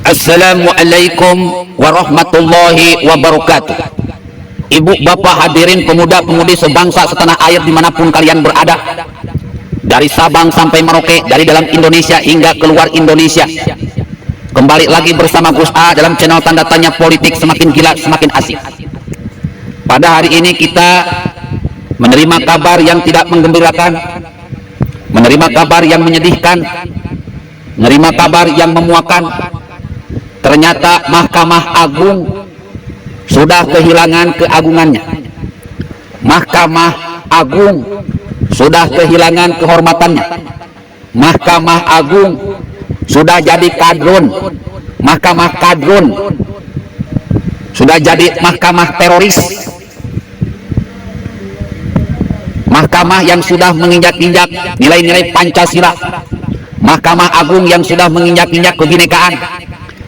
Assalamualaikum warahmatullahi wabarakatuh. Ibu bapak hadirin pemuda-pemudi sebangsa setanah air dimanapun kalian berada, dari Sabang sampai Merauke, dari dalam Indonesia hingga keluar Indonesia, kembali lagi bersama Gus A dalam channel tanda tanya politik semakin gila semakin asik. Pada hari ini kita menerima kabar yang tidak menggembirakan, menerima kabar yang menyedihkan, menerima kabar yang memuakan. Ternyata Mahkamah Agung sudah kehilangan keagungannya. Mahkamah Agung sudah kehilangan kehormatannya. Mahkamah Agung sudah jadi kadrun. Mahkamah kadrun sudah jadi mahkamah teroris. Mahkamah yang sudah menginjak-injak nilai-nilai Pancasila. Mahkamah Agung yang sudah menginjak-injak kebinekaan.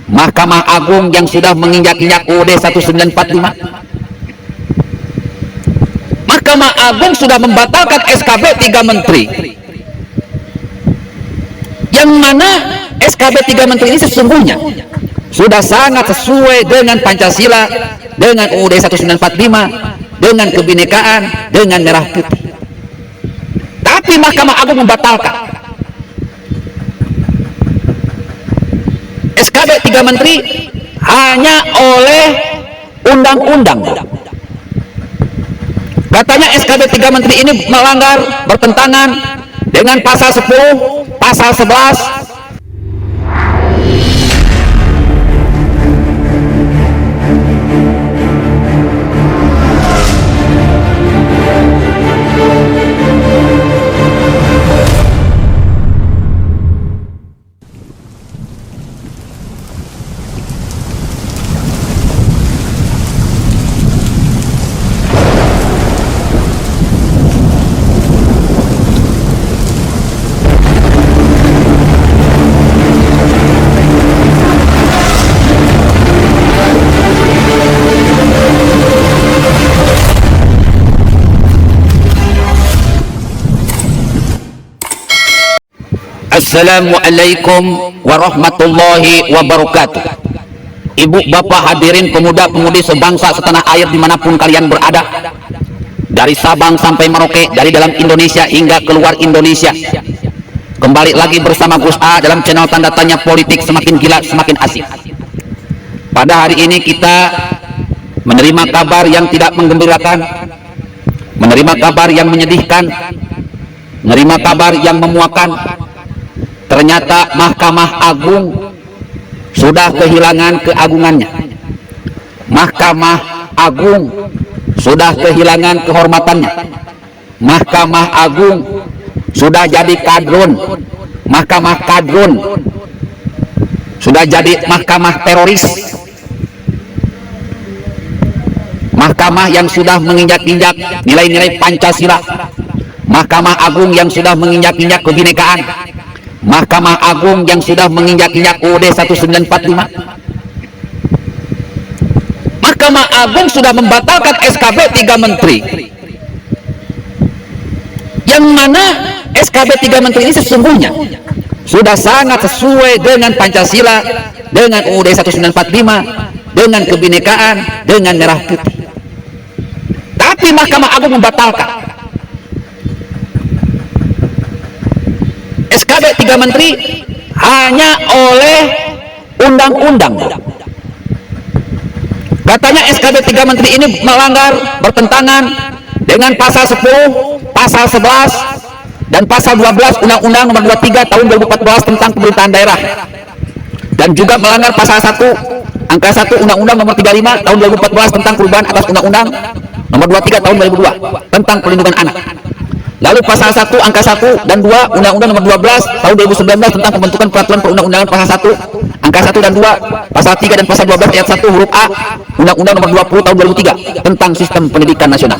Mahkamah Agung yang sudah menginjak-injak UUD 1945. Mahkamah Agung sudah membatalkan SKB 3 Menteri, yang mana SKB 3 Menteri ini sesungguhnya sudah sangat sesuai dengan Pancasila, dengan UUD 1945, dengan kebinekaan, dengan merah putih. Tapi Mahkamah Agung membatalkan SKB 3 Menteri hanya oleh undang-undang. Katanya SKB 3 Menteri ini melanggar, bertentangan dengan pasal 10, pasal 11. Assalamualaikum warahmatullahi wabarakatuh. Ibu bapak hadirin pemuda-pemudi sebangsa setanah air dimanapun kalian berada, dari Sabang sampai Merauke, dari dalam Indonesia hingga keluar Indonesia, kembali lagi bersama Gus A dalam channel tanda tanya politik semakin gila semakin asik. Pada hari ini kita menerima kabar yang tidak menggembirakan, menerima kabar yang menyedihkan, menerima kabar yang memuakan. Ternyata Mahkamah Agung sudah kehilangan keagungannya. Mahkamah Agung sudah kehilangan kehormatannya. Mahkamah Agung sudah jadi kadrun. Mahkamah kadrun sudah jadi mahkamah teroris. Mahkamah yang sudah menginjak-injak nilai-nilai Pancasila. Mahkamah Agung yang sudah menginjak-injak kebinekaan. Mahkamah Agung yang sudah menginjak-injak UUD 1945. Mahkamah Agung sudah membatalkan SKB 3 Menteri, yang mana SKB 3 Menteri ini sesungguhnya sudah sangat sesuai dengan Pancasila, dengan UUD 1945, dengan kebinekaan, dengan merah putih. Tapi Mahkamah Agung membatalkan SKB 3 Menteri hanya oleh undang-undang. Katanya SKB 3 Menteri ini melanggar, bertentangan dengan pasal 10, pasal 11, dan pasal 12 Undang-Undang Nomor 23 Tahun 2014 tentang Pemerintahan Daerah, dan juga melanggar pasal 1 angka 1 Undang-Undang Nomor 35 Tahun 2014 tentang perubahan atas Undang-Undang Nomor 23 Tahun 2002 tentang Perlindungan Anak. Lalu pasal 1 angka 1 dan 2 Undang-Undang Nomor 12 Tahun 2019 tentang pembentukan peraturan perundang-undangan pasal 1 angka 1 dan 2, pasal 3 dan pasal 12 ayat 1 huruf A Undang-Undang Nomor 20 Tahun 2003 tentang Sistem Pendidikan Nasional.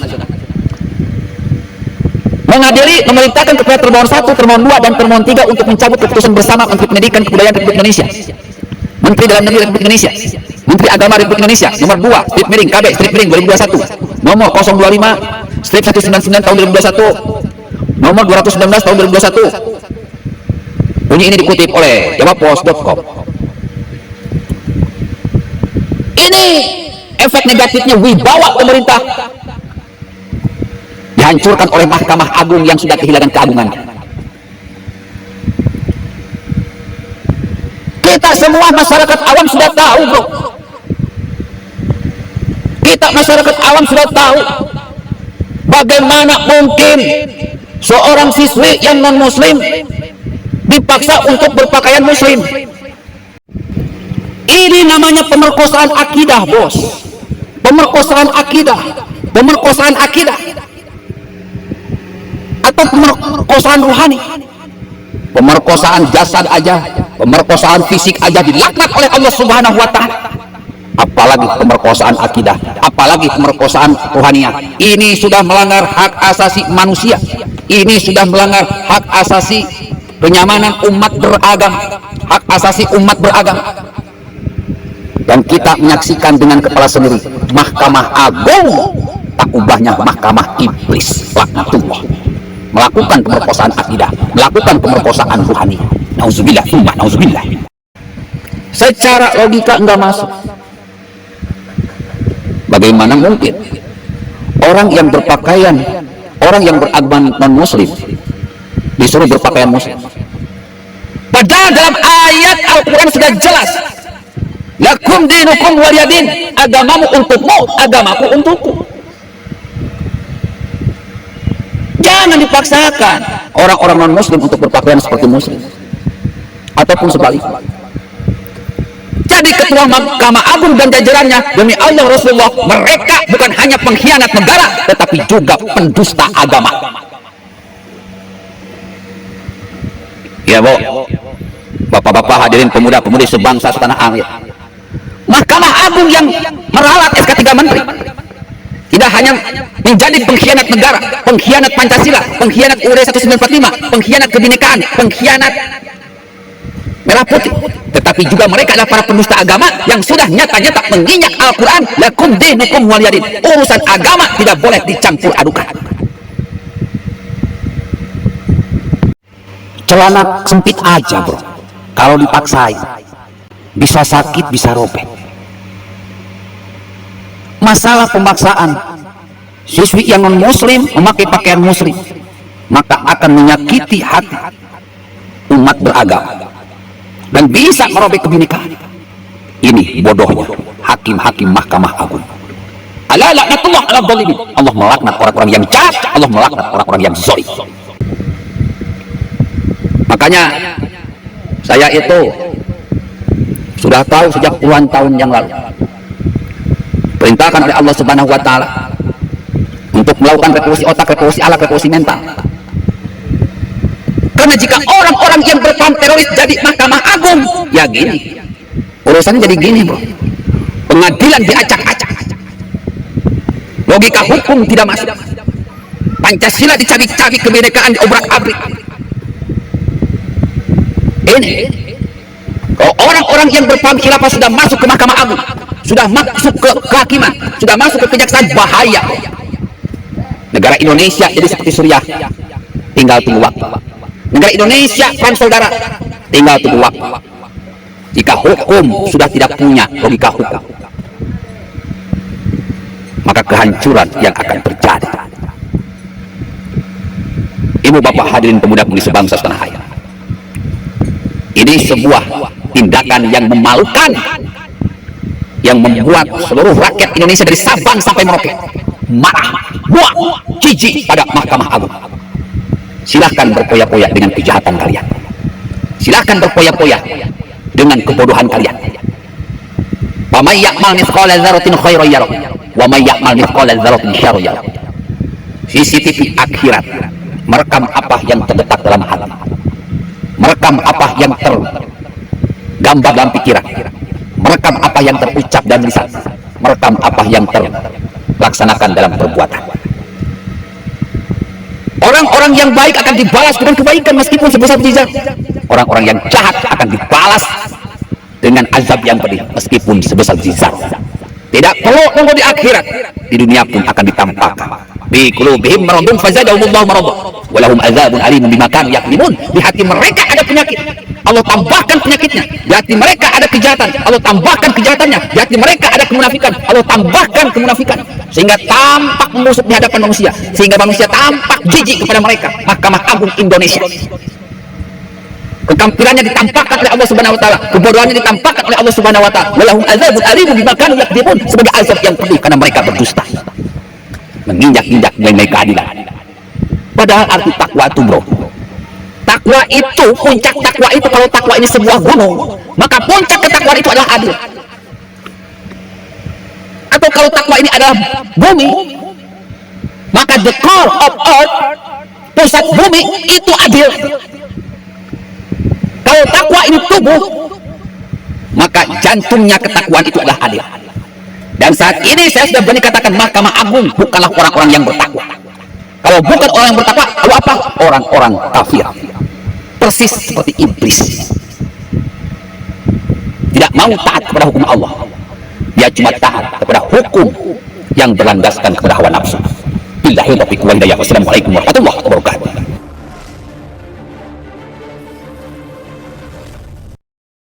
Mengadili memerintahkan kepada termohon 1, termohon 2, dan termohon 3 untuk mencabut keputusan bersama Menteri Pendidikan Kebudayaan Republik Indonesia, Menteri Dalam Negeri Republik Indonesia, Menteri Agama Republik Indonesia, nomor 2 strip miring KB strip miring 2021, nomor 025 strip 199 tahun 2021, nomor 219 tahun 2021. Bunyi ini dikutip oleh jawabpos.com. Ini efek negatifnya, wibawa pemerintah dihancurkan oleh Mahkamah Agung yang sudah kehilangan keagungan. Kita semua masyarakat awam sudah tahu, bro. Kita masyarakat awam sudah tahu bagaimana mungkin seorang siswi yang non muslim dipaksa untuk berpakaian muslim. Ini namanya pemerkosaan akidah, bos. Pemerkosaan akidah, pemerkosaan akidah, atau pemerkosaan rohani. Pemerkosaan jasad aja, pemerkosaan fisik aja dilaknat oleh Allah Subhanahu wa Ta'ala. Apalagi pemerkosaan akidah, apalagi pemerkosaan rohaniah. Ini sudah melanggar hak asasi manusia. Ini sudah melanggar hak asasi kenyamanan umat beragama, hak asasi umat beragama. Dan kita menyaksikan dengan kepala sendiri, Mahkamah Agung tak ubahnya mahkamah iblis, laknatullah, melakukan pemerkosaan akidah, melakukan pemerkosaan rohani. Nauzubillah, nauzubillah. Secara logika enggak masuk. Bagaimana mungkin orang yang berpakaian, orang yang beragama non muslim disuruh berpakaian muslim? Padahal dalam ayat Al-Quran sudah jelas, lakum dinukum waliyadin, agamamu untukmu, agamaku untukku. Jangan dipaksakan orang-orang non muslim untuk berpakaian seperti muslim, ataupun sebaliknya. Jadi ketua Mahkamah Agung dan jajarannya, demi Allah Rasulullah, mereka bukan hanya pengkhianat negara, tetapi juga pendusta agama. Ya, Bu, bapak-bapak hadirin, pemuda-pemudi sebangsa setanah air, Mahkamah Agung yang meralat SK 3 Menteri tidak hanya menjadi pengkhianat negara, pengkhianat Pancasila, pengkhianat UUD 1945, pengkhianat kebinekaan, pengkhianat merah putih, tetapi juga mereka adalah para pendusta agama yang sudah nyata-nyata menginjak Al-Quran, lakum dinukum waliyadin. Urusan agama tidak boleh dicampur adukan. Celana sempit aja, bro, kalau dipaksain bisa sakit, bisa robek. Masalah pemaksaan siswi yang non muslim memakai pakaian muslim, maka akan menyakiti hati umat beragama dan bisa merobek kebinekaan. Ini bodohnya hakim-hakim Mahkamah Agung. Ala laknatullah ala dzalimin. Allah melaknat orang-orang yang jahat, Allah melaknat orang-orang yang zalim. Makanya saya itu sudah tahu sejak puluhan tahun yang lalu, perintahkan oleh Allah Subhanahu wa Ta'ala untuk melakukan revolusi otak, revolusi alat, revolusi mental. Karena jika orang-orang yang berpaham teroris jadi Mahkamah Agung, ya gini urusannya, jadi gini, bro. Pengadilan diacak-acak, logika hukum tidak masuk, Pancasila dicabik-cabik, kebinekaan diobrak-abrik. Ini kalau orang-orang yang berpaham khilafah sudah masuk ke Mahkamah Agung, sudah masuk ke kehakiman, sudah masuk ke kejaksaan, bahaya. Negara Indonesia jadi seperti Suriah, tinggal tunggu waktu. Negara Indonesia perang saudara, tinggal tunggu waktu. Jika hukum sudah tidak punya logika hukum, maka kehancuran yang akan terjadi. Ibu bapak hadirin pemuda-pemudi sebangsa setanah air, ini sebuah tindakan yang memalukan, yang membuat seluruh rakyat Indonesia dari Sabang sampai Merauke marah, muak, jijik pada Mahkamah Agung. Silahkan berpoya-poya dengan kejahatan kalian, silahkan berpoya-poya dengan kebodohan kalian. Wa may ya'mal mithqala dzarratin khairan yarah wa may ya'mal mithqala dzarratin syarran yarah. CCTV akhirat merekam apa yang terdetak dalam hati, merekam apa yang tergambar dalam pikiran, merekam apa yang terucap dalam lisan, merekam apa yang terlaksanakan dalam perbuatan. Orang-orang yang baik akan dibalas dengan kebaikan meskipun sebesar zat. Orang-orang yang jahat akan dibalas dengan azab yang pedih meskipun sebesar zat. Tidak perlu tunggu di akhirat, di dunia pun akan ditampakkan. Bi qulubihim maradun fazadahumullahu maradan wa lahum adzabun alim bima kanu yakzibun. Di hati mereka ada penyakit, Allah tambahkan penyakitnya. Di hati mereka ada kejahatan, Allah tambahkan kejahatannya. Di hati mereka ada kemunafikan, Allah tambahkan kemunafikan. Sehingga tampak membusuk di hadapan manusia, sehingga manusia tampak jijik kepada mereka. Mahkamah Agung Indonesia, kekampirannya ditampakkan oleh Allah Subhanahu wa taala, kebodohannya ditampakkan oleh Allah Subhanahu wa taala. Walahum adzabun alimun bima kanu yakdzibun, sebagai azab yang pedih karena mereka berdusta, menginjak-injak nilai keadilan. Padahal arti takwa itu, bro, takwa itu, puncak takwa itu, kalau takwa ini sebuah gunung, maka puncak ketakwaan itu adalah adil. Atau kalau takwa ini adalah bumi, maka the core of earth, pusat bumi itu adil. Kalau takwa ini tubuh, maka jantungnya ketakwaan itu adalah adil. Dan saat ini saya sudah berani katakan, Mahkamah Agung bukanlah orang-orang yang bertakwa. Kalau bukan orang yang bertakwa, lalu apa? Orang-orang kafir, persis seperti iblis. Tidak mau taat kepada hukum Allah, dia cuma taat kepada hukum yang berlandaskan kepada hawa nafsu. Billahi taufiq wal hidayah. Wassalamualaikum warahmatullahi wabarakatuh.